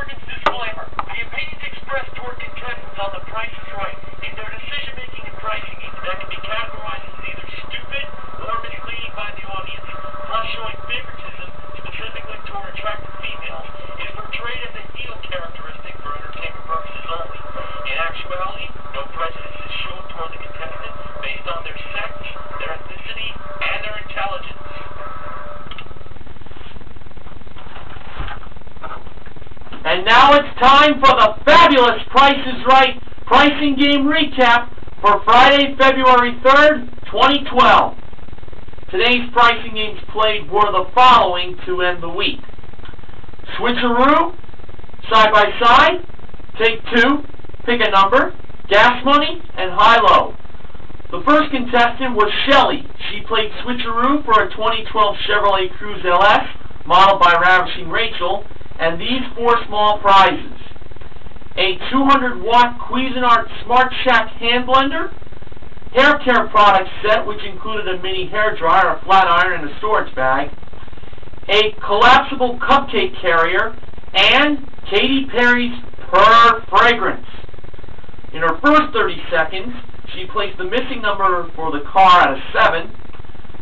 Morgan's disclaimer. The opinions expressed toward contestants on The Price is Right in their decision-making and pricing that can be categorized as either stupid or misleading by the audience, plus showing favoritism specifically toward attractive females, is portrayed as a heel characteristic for entertainment purposes only. In actuality, no prejudice is shown toward the contestant based on their sex, their ethnicity, and their intelligence. And now it's time for the fabulous Price is Right pricing game recap for Friday, February 3rd, 2012. Today's pricing games played were the following to end the week. Switcheroo, side by side, take two, pick a number, gas money, and high-low. The first contestant was Shelly. She played Switcheroo for a 2012 Chevrolet Cruze LS, modeled by Ravishing Rachel, and these four small prizes: a 200-watt Cuisinart Smart Shack hand blender, hair care product set which included a mini hair dryer, a flat iron, and a storage bag, a collapsible cupcake carrier, and Katy Perry's Purr fragrance. In her first 30 seconds, she placed the missing number for the car at a 7,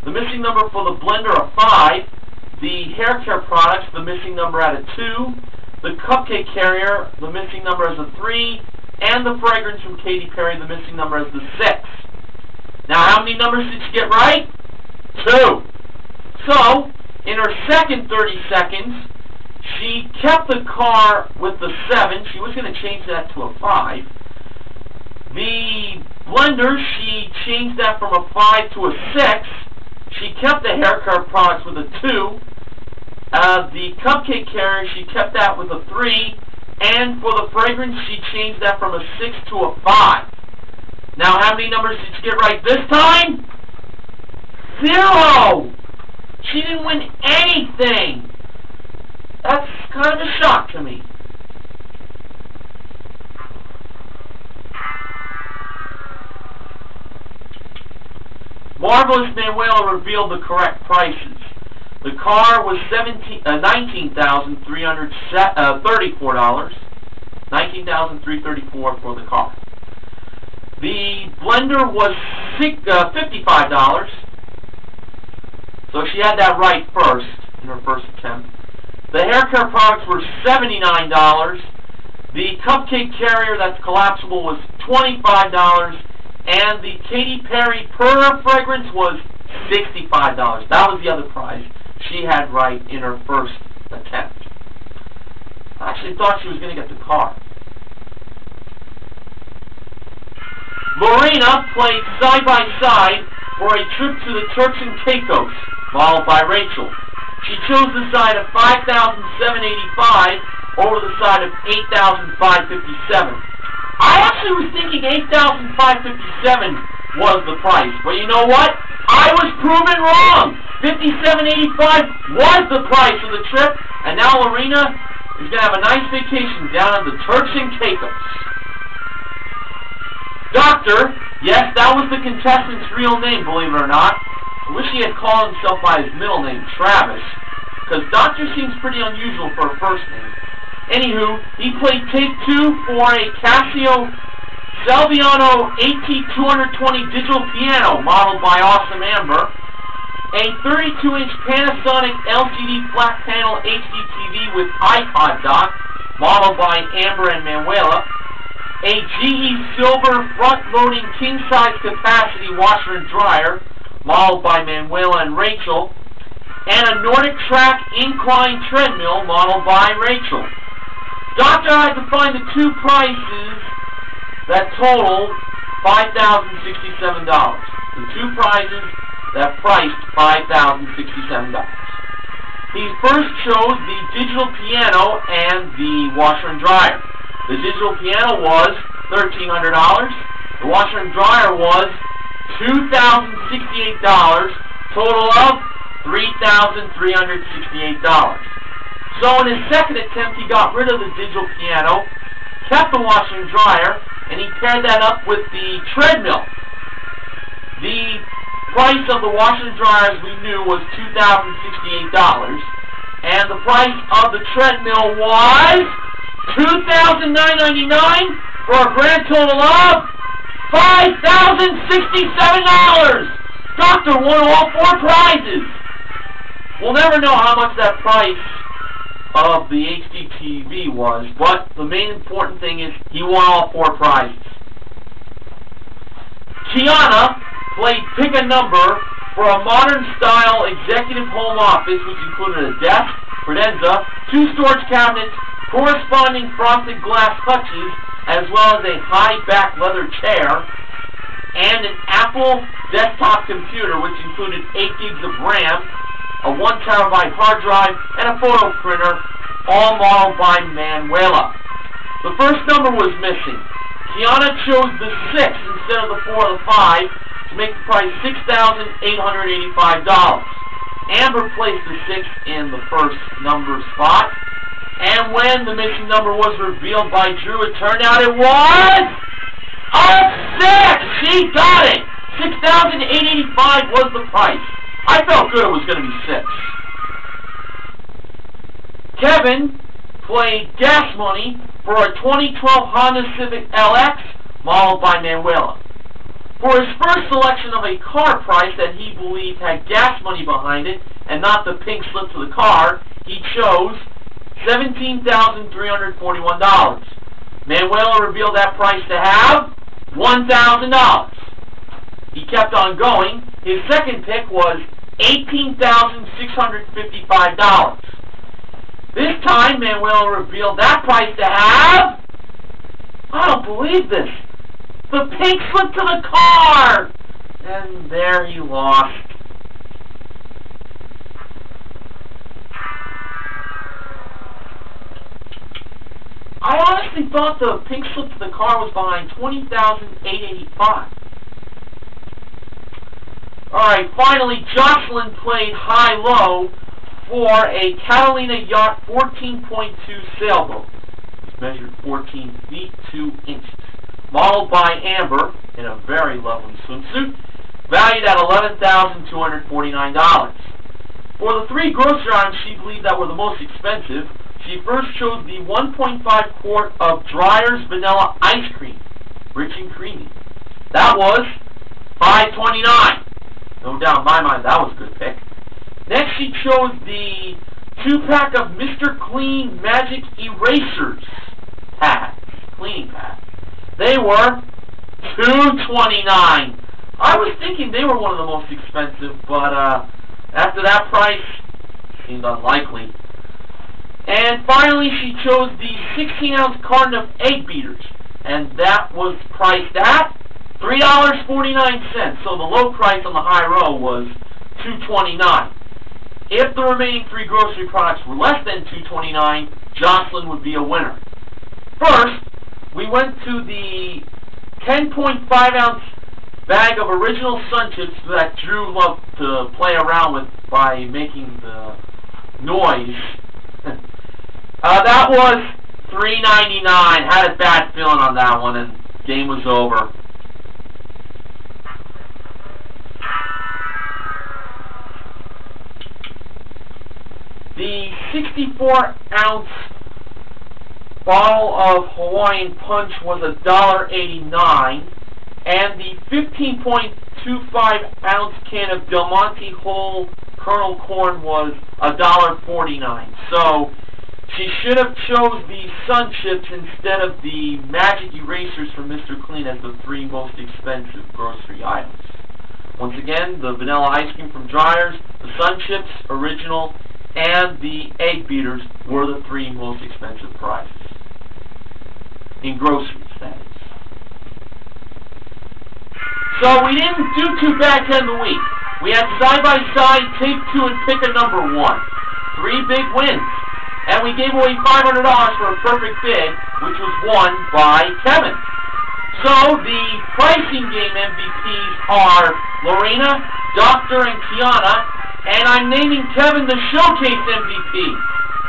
the missing number for the blender a 5, the hair care products, the missing number at a 2, the cupcake carrier, the missing number as a 3, and the fragrance from Katy Perry, the missing number as the 6. Now, how many numbers did she get right? 2. So, in her second 30 seconds, she kept the car with the 7. She was going to change that to a 5. The blender, she changed that from a 5 to a 6. She kept the hair care products with a 2. The cupcake carrier, she kept that with a 3. And for the fragrance, she changed that from a 6 to a 5. Now, how many numbers did she get right this time? 0! She didn't win anything! That's kind of a shock to me. Marvelous Manuela revealed the correct prices. The car was $19,334. $19,334 for the car. The blender was $55. So she had that right first in her first attempt. The hair care products were $79. The cupcake carrier that's collapsible was $25. And the Katy Perry Purr fragrance was $65. That was the other prize she had right in her first attempt. I actually thought she was going to get the car. Lorena played side-by-side for a trip to the Turks Caicos, modeled by Rachel. She chose the side of $5,785 over the side of $8,557. I actually was thinking $8,557 was the price, but you know what? I was proven wrong. $5,785 was the price of the trip, and now Lorena is going to have a nice vacation down in the Turks Caicos. Doctor, yes, that was the contestant's real name, believe it or not. I wish he had called himself by his middle name, Travis, because Doctor seems pretty unusual for a first name. Anywho, he played take 2 for a Casio Celviano AT-220 digital piano, modeled by Awesome Amber, a 32-inch Panasonic LCD flat panel HDTV with iPod dock, modeled by Amber and Manuela, a GE Silver front-loading king-size capacity washer and dryer, modeled by Manuela and Rachel, and a NordicTrack incline treadmill, modeled by Rachel. Doctor had to find the two prices that totaled $5,067. The two prizes that priced $5,067. He first chose the digital piano and the washer and dryer. The digital piano was $1,300. The washer and dryer was $2,068. Total of $3,368. So in his second attempt, he got rid of the digital piano, kept the washer and dryer, and he paired that up with the treadmill. The price of the washer and dryer, as we knew, was $2,068, and the price of the treadmill was $2,999 for a grand total of $5,067. Doctor won all 4 prizes. We'll never know how much that price of the HDTV was, but the main important thing is he won all 4 prizes. Kiana played Pick a Number for a modern-style executive home office, which included a desk, credenza, 2 storage cabinets, corresponding frosted glass hutches, as well as a high-back leather chair, and an Apple desktop computer, which included 8 gigs of RAM, a 1 terabyte hard drive, and a photo printer, all modeled by Manuela. The first number was missing. Kiana chose the 6 instead of the 4 or the 5 to make the price $6,885. Amber placed the 6 in the first number spot, and when the missing number was revealed by Drew, it turned out it was a 6! She got it! $6,885 was the price. I felt good it was going to be 6. Kevin played Gas Money for a 2012 Honda Civic LX, modeled by Manuela. For his first selection of a car price that he believed had gas money behind it, and not the pink slip to the car, he chose $17,341. Manuela revealed that price to have $1,000. He kept on going. His second pick was $18,655. This time, Manuela revealed that price to have, I don't believe this, the pink slip to the car! And there he lost. I honestly thought the pink slip to the car was behind $20,885. Alright, finally, Jocelyn played high-low for a Catalina Yacht 14.2 sailboat. It's measured 14 feet 2 inches. Modeled by Amber in a very lovely swimsuit, valued at $11,249. For the 3 grocery items she believed that were the most expensive, she first chose the 1.5 quart of Dreyer's vanilla ice cream, rich and creamy. That was $5.29. No doubt in my mind that was a good pick. Next she chose the 2-pack of Mr. Clean Magic Erasers pads, cleaning pads. They were $2.29. I was thinking they were one of the most expensive, but after that price, seemed unlikely. And finally, she chose the 16-ounce carton of egg beaters, and that was priced at $3.49. So the low price on the high row was $2.29. If the remaining 3 grocery products were less than $2.29, Jocelyn would be a winner. First, we went to the 10.5-ounce bag of original Sun Chips that Drew loved to play around with by making the noise. That was $3.99. Had a bad feeling on that one, and game was over. The 64-ounce bottle of Hawaiian Punch was $1.89, and the 15.25-ounce can of Del Monte Whole Kernel Corn was $1.49. So she should have chose the Sun Chips instead of the Magic Erasers from Mr. Clean as the 3 most expensive grocery items. Once again, the vanilla ice cream from Dreyer's, the Sun Chips original, and the egg beaters were the 3 most expensive prizes. In groceries, that is. So we didn't do too bad to end the week. We had side-by-side, take 2, and pick a number 1. 3 big wins. And we gave away $500 for a perfect bid, which was won by Kevin. So the pricing game MVPs are Lorena, Doctor, and Kiana, and I'm naming Kevin the Showcase MVP,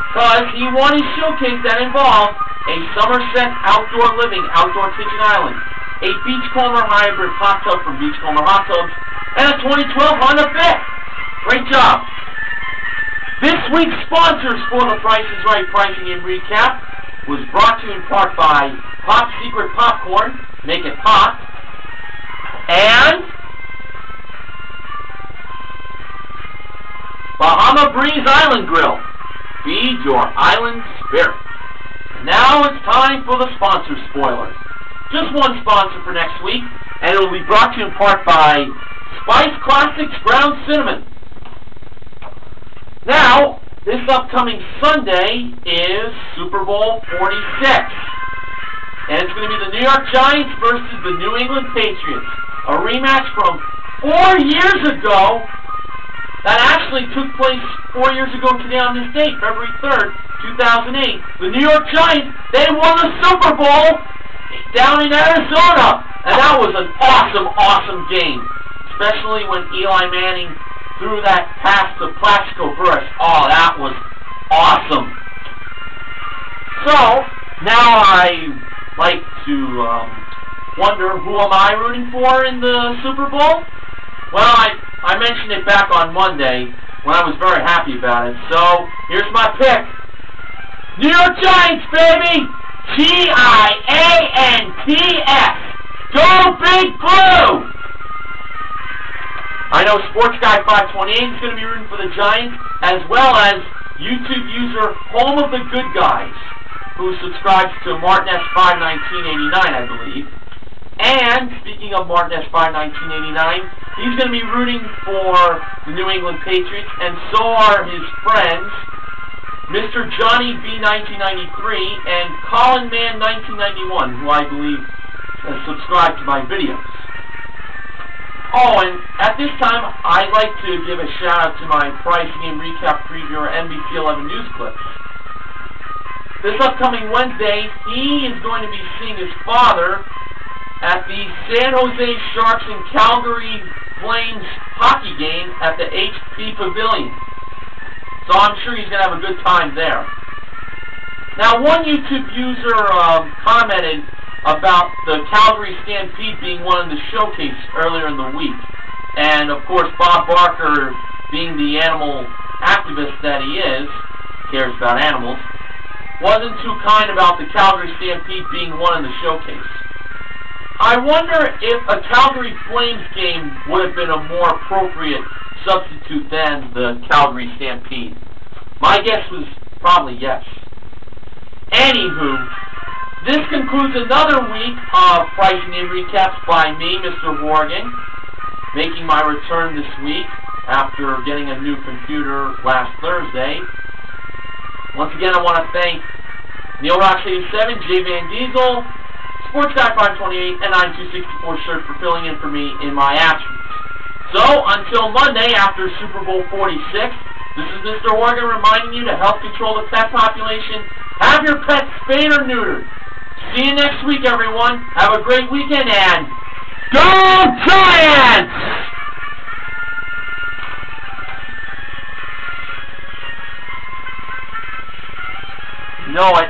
because he won his showcase that involved a Somerset Outdoor Living Outdoor Kitchen Island, a Beachcomber Hybrid Hot Tub from Beachcomber Hot Tubs, and a 2012 Honda Fit. Great job. This week's sponsors for the Price is Right Pricing and Recap was brought to you in part by Pop Secret Popcorn, Make It Pop, and Bahama Breeze Island Grill. Feed your island spirit. Now it's time for the sponsor spoiler. Just one sponsor for next week, and it will be brought to you in part by Spice Classics Ground Cinnamon. Now, this upcoming Sunday is Super Bowl 46. And it's going to be the New York Giants versus the New England Patriots. A rematch from 4 years ago that actually took place 4 years ago today on this date, February 3rd, 2008. The New York Giants, they won the Super Bowl down in Arizona. And that was an awesome, awesome game. Especially when Eli Manning threw that pass to Plaxico Burress. Oh, that was awesome. So, now I like to wonder, who am I rooting for in the Super Bowl? Well, I mentioned it back on Monday when I was very happy about it. So, here's my pick. New York Giants, baby! Giants! Go Big Blue! I know Sports Guy 528 is going to be rooting for the Giants, as well as YouTube user Home of the Good Guys, who subscribes to Martin S51989, I believe. And, speaking of Martin S51989, he's going to be rooting for the New England Patriots, and so are his friends, Mr. Johnny B1993 and Colin Man 1991, who I believe has subscribed to my videos. Oh, and at this time, I'd like to give a shout-out to my price game recap preview or M.V.P 11 news clips. This upcoming Wednesday, he is going to be seeing his father at the San Jose Sharks and Calgary Flames hockey game at the HP Pavilion. So I'm sure he's going to have a good time there. Now, one YouTube user commented about the Calgary Stampede being one in the showcase earlier in the week. And, of course, Bob Barker, being the animal activist that he is, cares about animals, wasn't too kind about the Calgary Stampede being one in the showcase. I wonder if a Calgary Flames game would have been a more appropriate substitute than the Calgary Stampede. My guess was probably yes. Anywho, this concludes another week of pricing and recaps by me, Mr. Horgan, making my return this week after getting a new computer last Thursday. Once again, I want to thank Neil Rocks 87, J Van Diesel, Sports Guy 528, and 9264 Shirt for filling in for me in my absence. So, until Monday after Super Bowl 46, this is Mr. Horgan reminding you to help control the pet population. Have your pets spayed or neutered. See you next week, everyone. Have a great weekend, and go Giants! You know it.